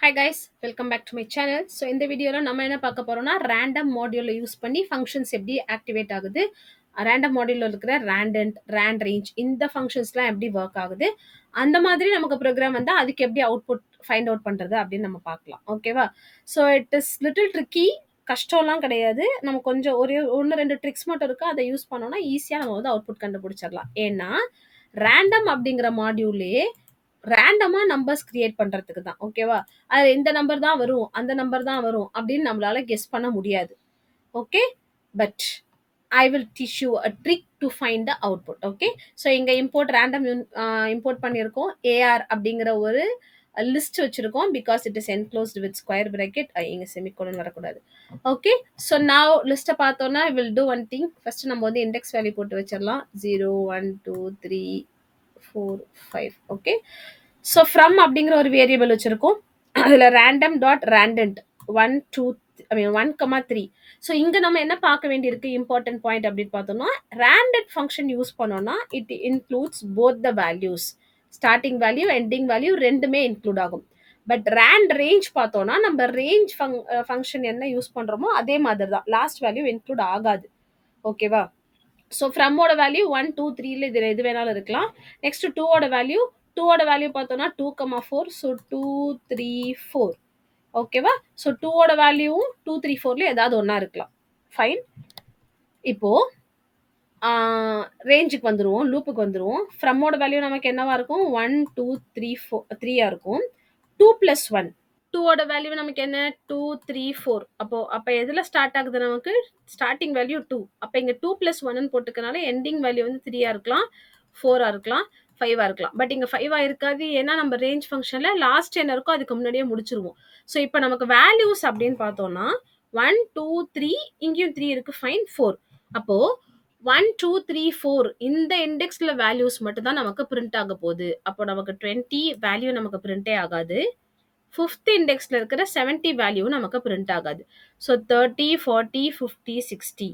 Hi guys, welcome back to my channel. So இந்த வீடியோல நம்ம என்ன பார்க்க போறோம்னா random module யூஸ் பண்ணி functions எப்படி ஆக்டிவேட் ஆகுது, random module இருக்கிற randant, rand range இந்த functionsலாம் எப்படி ஒர்க் ஆகுது, அந்த மாதிரி நமக்கு ப்ரோக்ராம் வந்தா அதுக்கு எப்படி அவுட்புட் ஃபைண்ட் அவுட் பண்றது அப்படின்னு நம்ம பார்க்கலாம். ஓகேவா? So it is little tricky, கஷ்டம்லாம் கிடையாது. நம்ம கொஞ்சம் ஒரு ஒன்று ரெண்டு ட்ரிக்ஸ் மட்டும் இருக்கு, அதை யூஸ் பண்ணோம்னா ஈஸியாக நம்ம வந்து அவுட்புட் கண்டுபிடிச்சிடலாம். ஏன்னா ரேண்டம் அப்படிங்கிற மாடியூலே ரேண்டமா நம்பர்ஸ் கிரியேட் பண்றதுக்கு தான். ஓகேவா? அது இந்த நம்பர் தான் வரும், அந்த நம்பர் தான் வரும் அப்படின்னு நம்மளால கெஸ் பண்ண முடியாது. Okay, but I will teach you a trick to find the output. Okay, so இங்கே இம்போர்ட் ரேண்டம் இம்போர்ட் பண்ணியிருக்கோம். ஏஆர் அப்படிங்கிற ஒரு லிஸ்ட் வச்சிருக்கோம். Because it is enclosed with square bracket. இங்கே செமிகோலன் வரக்கூடாது. ஓகே, ஸோ நான் லிஸ்ட்டை பார்த்தோன்னா will do one thing. First நம்ம வந்து இண்டெக்ஸ் வேல்யூ போட்டு வச்சிடலாம். 0 1 2 3 4 5. ஓகே, ஸோ ஃப்ரம் அப்படிங்கிற ஒரு வேரியபிள் வச்சிருக்கோம். அதில் ரேண்டம் டாட் ரேண்டன்ட் 1 2 1,3. ஸோ இங்கே நம்ம என்ன பார்க்க வேண்டியிருக்கு, இம்பார்ட்டன்ட் பாயிண்ட் அப்படின்னு பார்த்தோம்னா, ரேண்டட் ஃபங்க்ஷன் யூஸ் பண்ணோம்னா it includes both the values, starting value ending value ரெண்டுமே இன்க்ளூட் ஆகும். பட் ரேண்ட் ரேஞ்ச் பார்த்தோம்னா நம்ம ரேஞ்ச் ஃபங்க்ஷன் என்ன யூஸ் பண்ணுறோமோ அதே மாதிரி தான், லாஸ்ட் வேல்யூ இன்க்ளூட் ஆகாது. ஓகேவா? ஸோ ஃப்ரம்மோட வேல்யூ 1 2 3ல இது எது வேணாலும் இருக்கலாம். நெக்ஸ்ட் டூவோட வேல்யூ பார்த்தோம்னா 2,4. ஸோ 2 3 4. ஓகேவா? ஸோ டூவோட வேல்யூவும் 2 3 4ல ஏதாவது ஒன்றா இருக்கலாம். ஃபைன். இப்போ ரேஞ்சுக்கு வந்துடுவோம், லூப்புக்கு வந்துடுவோம். ஃப்ரம்மோட வேல்யூ நமக்கு என்னவா இருக்கும், 1 2 3 4 3 இருக்கும். 2 + 1, டூவோட வேல்யூ நமக்கு என்ன, 2 3 4. அப்போ எதில் ஸ்டார்ட் ஆகுது, நமக்கு ஸ்டார்டிங் வேல்யூ 2. அப்போ இங்கே 2 + 1 போட்டுக்கனால எண்டிங் வேல்யூ வந்து 3 இருக்கலாம், 4 இருக்கலாம், 5 இருக்கலாம். பட் இங்கே 5 இருக்காது, ஏன்னா நம்ம ரேஞ்ச் ஃபங்க்ஷனில் லாஸ்ட் என்ன இருக்கோ அதுக்கு முன்னாடியே முடிச்சிருவோம். ஸோ இப்போ நமக்கு வேல்யூஸ் அப்படின்னு பார்த்தோம்னா 1 2 3, இங்கேயும் 3 இருக்கு, ஃபைன், 4. அப்போ 1 2 3 4 இந்த இண்டெக்ஸ்ல வேல்யூஸ் மட்டும் தான் நமக்கு பிரிண்ட் ஆக போகுது. அப்போ நமக்கு 20 வேல்யூ நமக்கு பிரிண்டே ஆகாது. ஃபிஃப்த் இண்டெக்ஸ்ல இருக்கிற 70 வேல்யூ நமக்கு பிரிண்ட் ஆகாது. ஸோ 30 40 50 60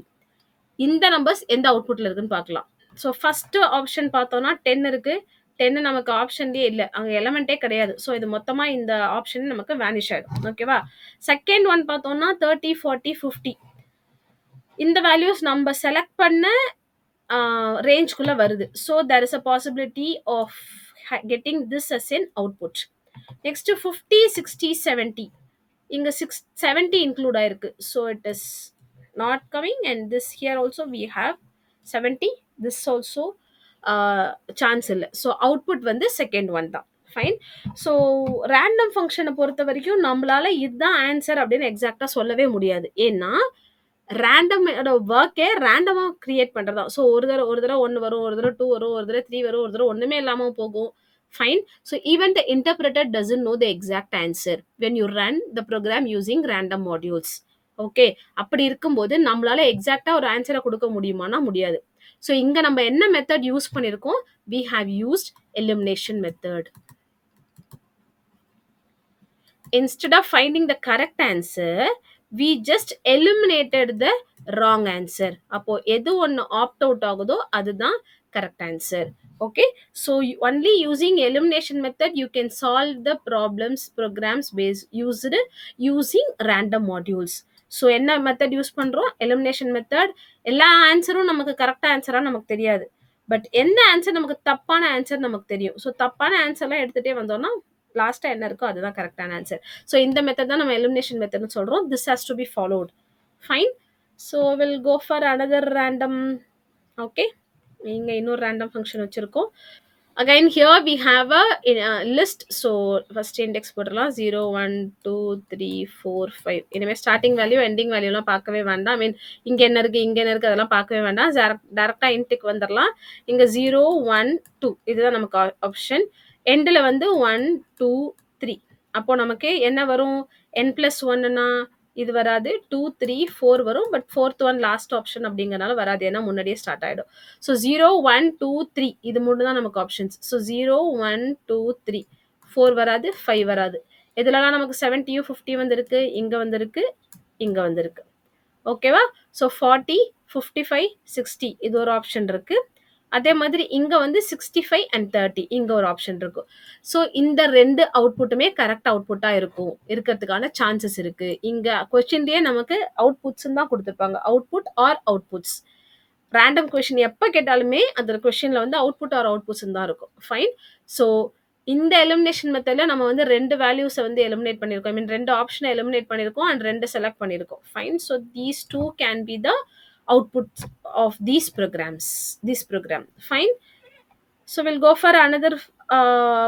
இந்த நம்பர்ஸ் எந்த அவுட்புட்ல இருக்குன்னு பார்க்கலாம். ஸோ ஃபர்ஸ்ட் ஆப்ஷன் பார்த்தோம்னா 10 இருக்கு. 10 நமக்கு ஆப்ஷன்லேயே இல்லை, அங்கே எலமெண்ட்டே கிடையாது. ஸோ இது மொத்தமாக இந்த ஆப்ஷன் நமக்கு வேனிஷ் ஆகிடும். ஓகேவா? செகண்ட் ஒன் பார்த்தோம்னா 30 40 50 இந்த வேல்யூஸ் நம்ம செலக்ட் பண்ண ரேஞ்ச்குள்ளே வருது. So there is a possibility of getting this as in output. Next 50 60 70 இங்க 70 இன்க்ளூட் ஆயிருக்கு. So it is not coming. And this here also we have 70. This also chance இல்லை. So output வந்து second one தான். Fine. So random ஃபங்க்ஷனை பொறுத்த வரைக்கும் நம்மளால இதுதான் ஆன்சர் அப்படின்னு எக்ஸாக்டாக சொல்லவே முடியாது. ஏன்னா ரேண்டம் ஒர்க்கே ரேண்டமாக கிரியேட் பண்ணுறதா. ஸோ ஒரு தடவை 1 வரும், ஒரு தடவை 2 வரும், ஒரு தடவை 3 வரும், ஒரு தடவை ஒன்றுமே இல்லாமல் போகும். Fine. So even the interpreter doesn't know the exact answer when you run the program using random modules. Okay, அப்படி இருக்கும்போது நம்மளால எக்ஸாக்டா ஒரு ஆன்சரை கொடுக்க முடியுமானா முடியாது. ஸோ இங்க நம்ம என்ன மெத்தட் யூஸ் பண்ணியிருக்கோம், we have used elimination method. Instead of finding the correct answer, we just eliminated the wrong answer. அப்போ எது ஒன்று ஆப்ட் அவுட் ஆகுதோ அதுதான் correct answer. Okay, so only using elimination method you can solve the programs based using random modules. So என்ன method use பண்ணுறோம், elimination method. எல்லா ஆன்சரும் நமக்கு கரெக்டாக ஆன்சராக நமக்கு தெரியாது, பட் என்ன ஆன்சர் நமக்கு தப்பான ஆன்சர் நமக்கு தெரியும். ஸோ தப்பான ஆன்சர்லாம் எடுத்துகிட்டே வந்தோம்னா லாஸ்ட்டாக என்ன இருக்கோ அதுதான் கரெக்டான ஆன்சர். ஸோ இந்த மெத்தட் தான் நம்ம எலிமினேஷன் மெத்தட்னு சொல்கிறோம். This has to be followed. Fine. So will go for another random. Okay, இங்கே இன்னொரு ரேண்டம் ஃபங்க்ஷன் வச்சுருக்கோம். Again here we have a list. So first index போடலாம், 0 1 2 3 4 5. இனிமே ஸ்டார்டிங் வேல்யூ எண்டிங் வேல்யூலாம் பார்க்கவே வேண்டாம். ஐ மீன் இங்கே என்ன இருக்குது அதெல்லாம் பார்க்கவே வேண்டாம். டேரெக்டாக இன்ட்டுக்கு வந்துடலாம். இங்கே 0 1 2 இதுதான் நமக்கு ஆப்ஷன். எண்டில் வந்து 1 2 3. அப்போ நமக்கு என்ன வரும், n+1னா இது வராது, 2 3 4 வரும். But fourth one last option அப்படிங்கறனால வராது, ஏன்னா முன்னாடியே ஸ்டார்ட் ஆகிடும். ஸோ 0 1 2 3 இது மூணு தான் நமக்கு ஆப்ஷன்ஸ். ஸோ 0 1 2 3 4 வராது, 5 வராது. இதுலலாம் நமக்கு 70 50 வந்திருக்கு, இங்கே வந்திருக்கு, இங்கே வந்திருக்கு. ஓகேவா? ஸோ 40 55 60 இது ஒரு ஆப்ஷன் இருக்குது. அதே மாதிரி இங்க வந்து 65 அண்ட் 30 இங்க ஒரு ஆப்ஷன் இருக்கும். ஸோ இந்த 2 அவுட்புட்டுமே கரெக்ட் அவுட்புட்டா இருக்கிறதுக்கான சான்சஸ் இருக்கு. இங்க கொஸ்டின்லயே நமக்கு அவுட்புட்ஸ்ன்னு தான் குடுத்திருப்பாங்க. Output or outputs. Random question எப்ப கேட்டாலுமே அந்த கொஸ்டின்ல வந்து அவுட்புட் ஆர் அவுட்புட்ஸ்ன்னு தான் இருக்கும். ஃபைன். ஸோ இந்த எலிமினேஷன் மெத்தட்ல நம்ம வந்து 2 வேல்யூஸ வந்து எலிமினேட் பண்ணியிருக்கோம். ஐ மீன் 2 ஆப்ஷன எலிமினேட் பண்ணியிருக்கோம் அண்ட் 2 செலக்ட் பண்ணியிருக்கோம். Fine. So these 2 can be the outputs of these programs, this program. Fine. So we'll go for another uh,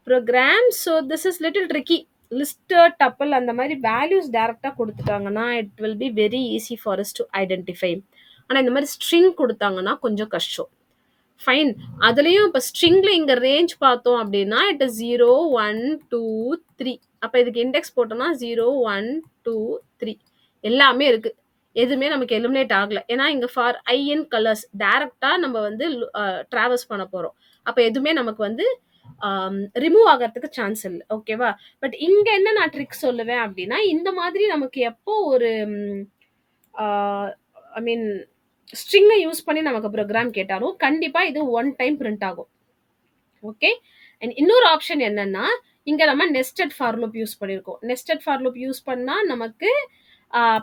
program. So this is little tricky. List tuple அந்த மாதிரி values டைரக்டா கொடுத்துட்டாங்கன்னா it will be very easy for us to identify. ஆனா இந்த மாதிரி string கொடுத்தாங்கன்னா கொஞ்சம் கஷ்டம். Fine. அதுலயும் இப்ப ஸ்ட்ரிங்ல இங்க ரேஞ்ச் பார்த்தோம் அப்படின்னா இட் இஸ் 0 1 2 3. அப்ப இதுக்கு இண்டெக்ஸ் போட்டோம்னா 0 1 2 3 எல்லாமே இருக்கு. எதுவுமே நமக்கு எலிமினேட் ஆகல. ஏன்னா இங்க ஃபார் ஐ இன் கலர்ஸ் டைரக்டா நம்ம வந்து டிராவல்ஸ் பண்ண போறோம். அப்ப எதுவுமே நமக்கு வந்து ரிமூவ் ஆகிறதுக்கு சான்ஸ் இல்லை. ஓகேவா? பட் இங்க என்ன நான் ட்ரிக் சொல்லுவேன் அப்படின்னா இந்த மாதிரி நமக்கு எப்போ ஒரு ஐ மீன் ஸ்ட்ரிங்கை யூஸ் பண்ணி நமக்கு ப்ரோக்ராம் கேட்டாலும் கண்டிப்பா இது ஒன் டைம் பிரிண்ட் ஆகும். ஓகே. அண்ட் இன்னொரு ஆப்ஷன் என்னன்னா இங்க நம்ம நெஸ்டட் ஃபார் லூப் யூஸ் பண்ணியிருக்கோம். நெஸ்டட் ஃபார் லூப் யூஸ் பண்ணா நமக்கு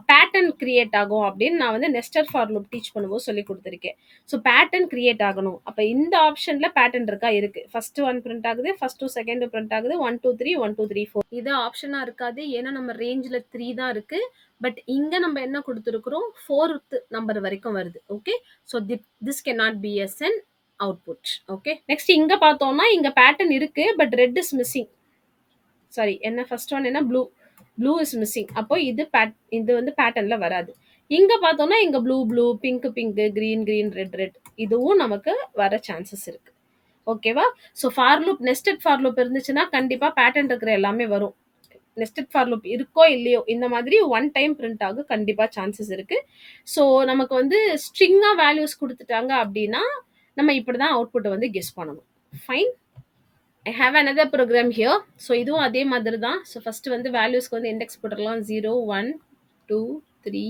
பேட்டர்ன் கிரியேட் ஆகும் அப்படின்னு நான் வந்து நெஸ்டட் ஃபார் லூப் டீச் பண்ணும்போது சொல்லி கொடுத்துருக்கேன். ஸோ பேட்டர்ன் கிரியேட் ஆகணும். அப்போ இந்த ஆப்ஷன்ல பேட்டர்ன் இருக்கா? இருக்கு. ஃபர்ஸ்ட் 1 பிரிண்ட் ஆகுது, ஃபர்ஸ்ட் 2 செகண்ட் பிரிண்ட் ஆகுது, 1 2 3 1 2 3 4. இது ஆப்ஷனா இருக்காது. ஏன்னா நம்ம ரேஞ்சில் 3 தான் இருக்கு. பட் இங்க நம்ம என்ன கொடுத்துருக்குறோம்? 4th நம்பர் வரைக்கும் வருது. Okay. So this can not be as an output. Okay. Next இங்க பார்த்தோம்னா இங்க பேட்டர்ன் இருக்கு but red is missing. Sorry, என்ன ஃபர்ஸ்ட் ஒன் என்ன ப்ளூ இஸ் மிஸ்ஸிங். அப்போ இது வந்து பேட்டர்ன்ல வராது. இங்க பார்த்தோம்னா இங்க ப்ளூ பிங்க் கிரீன் ரெட் இதுவும் நமக்கு வர சான்சஸ் இருக்கு. ஓகேவா? So for loop nested for loop இருந்துச்சுன்னா கண்டிப்பா பேட்டர்ன் இருக்கிற எல்லாமே வரும். நெஸ்டட் ஃபார் லூப் இருக்கோ இல்லையோ இந்த மாதிரி ஒன் டைம் பிரிண்ட் ஆகும் கண்டிப்பா சான்சஸ் இருக்கு. ஸோ நமக்கு வந்து ஸ்ட்ரிங்கா வேல்யூஸ் கொடுத்துட்டாங்க அப்படின்னா நம்ம இப்படிதான் அவுட்புட் வந்து கெஸ் பண்ணணும். Fine. I have another program here. So இதுவும் அதே மாதிரி தான். ஸோ ஃபர்ஸ்ட் வந்து வேல்யூஸ்க்கு வந்து இண்டெக்ஸ் போட்டுடலாம். 0 1 2 3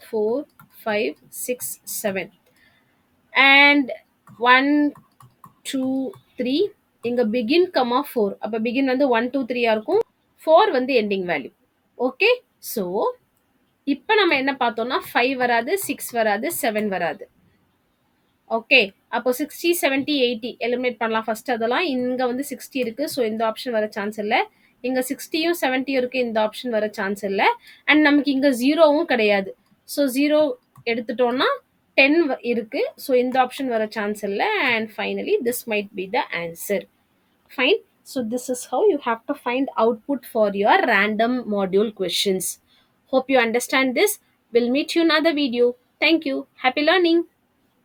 4 5 6 7 and 1 2 3 இங்க பிகின் கமா 4. அப்ப பிகின் வந்து 1 2 3 இருக்கும். 4 வந்து எண்டிங் வேல்யூ. ஓகே. ஸோ இப்போ நம்ம என்ன பார்த்தோம்னா 5 வராது, 6 வராது, 7 வராது. ஓகே. அப்போ 60 70 80 எலிமினேட் பண்ணலாம். ஃபர்ஸ்ட் அதெல்லாம் இங்க வந்து 60 இருக்கு. ஸோ இந்த ஆப்ஷன் வர சான்ஸ் இல்லை. இங்க 60யும் 70யும் இருக்கு. இந்த ஆப்ஷன் வர சான்ஸ் இல்லை. அண்ட் நமக்கு இங்க 0வும் கிடையாது. ஸோ 0 எடுத்துட்டோம்னா 10 இருக்கு. ஸோ இந்த ஆப்ஷன் வர சான்ஸ் இல்லை. And finally this might be the answer. Fine. So this is how you have to find output for your random module questions. Hope you understand this. We'll meet you in another video. Thank you. Happy learning.